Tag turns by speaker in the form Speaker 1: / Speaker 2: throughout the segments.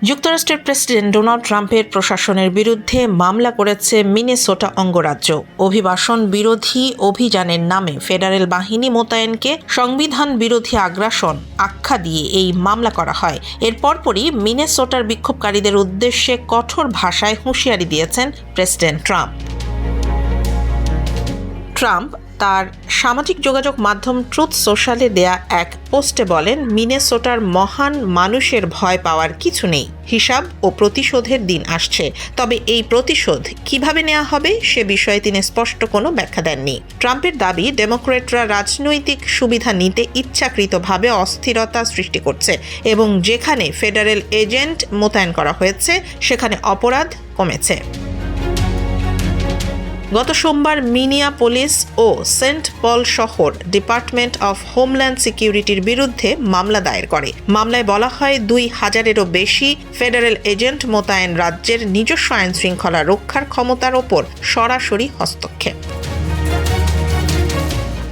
Speaker 1: যুক্তরাষ্ট্রের president Donald ট্রাম্পের প্রশাসনের বিরুদ্ধে মামলা করেছে মিনেসোটা অঙ্গরাজ্য। অভিবাসন বিরোধী অভিযানের নামে ফেডারেল বাহিনী মোতায়েনকে সংবিধান বিরোধী আগ্রাসন আখ্যা দিয়ে এই মামলা করা হয়। এর পরপরই মিনেসোটার বিক্ষোভকারীদের উদ্দেশ্যে কঠোর ভাষায় হুঁশিয়ারি দিয়েছেন প্রেসিডেন্ট ট্রাম্প তার সামাজিক যোগাযোগ মাধ্যম ট্রুথ সোশ্যালে দেয়া এক পোস্টে বলেন, মিনেসোটার মহান মানুষের ভয় পাওয়ার কিছু নেই। হিসাব ও প্রতিশোধের দিন আসছে, তবে এই প্রতিশোধ কিভাবে নেওয়া হবে সে বিষয়ে তিনি স্পষ্ট কোনো ব্যাখ্যা দেননি। ট্রাম্পের দাবি, ডেমোক্র্যাটরা রাজনৈতিক সুবিধা নিতে ইচ্ছাকৃতভাবে অস্থিরতা সৃষ্টি করছে এবং যেখানে ফেডারেল এজেন্ট মোতায়েন করা হয়েছে সেখানে অপরাধ কমেছে। গত সোমবার মিনিয়াপোলিস ও সেন্ট পল শহর ডিপার্টমেন্ট অফ হোমল্যান্ড সিকিউরিটির বিরুদ্ধে মামলা দায়ের করে। মামলায় বলা হয়, 2000-এরও বেশি ফেডারেল এজেন্ট মোতায়েন রাজ্যের নিজস্ব আইন শৃঙ্খলা রক্ষার ক্ষমতার ওপর সরাসরি হস্তক্ষেপ।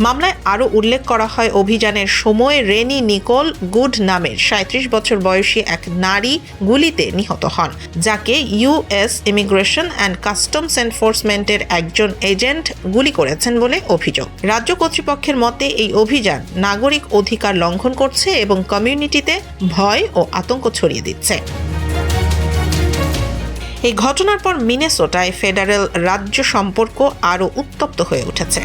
Speaker 1: মামলায় আরও উল্লেখ করা হয়, অভিযানের সময় রেনি নিকোল গুড নামের 37 বছর বয়সী এক নারী গুলিতে নিহত হন, যাকে ইউএস ইমিগ্রেশন অ্যান্ড কাস্টমস এনফোর্সমেন্টের একজন এজেন্ট গুলি করেছেন বলে অভিযোগ। রাজ্য কর্তৃপক্ষের মতে এই অভিযান নাগরিক অধিকার লঙ্ঘন করছে এবং কমিউনিটিতে ভয় ও আতঙ্ক ছড়িয়ে দিচ্ছে। এই ঘটনার পর মিনেসোটায় ফেডারেল রাজ্য সম্পর্ক আরও উত্তপ্ত হয়ে উঠেছে।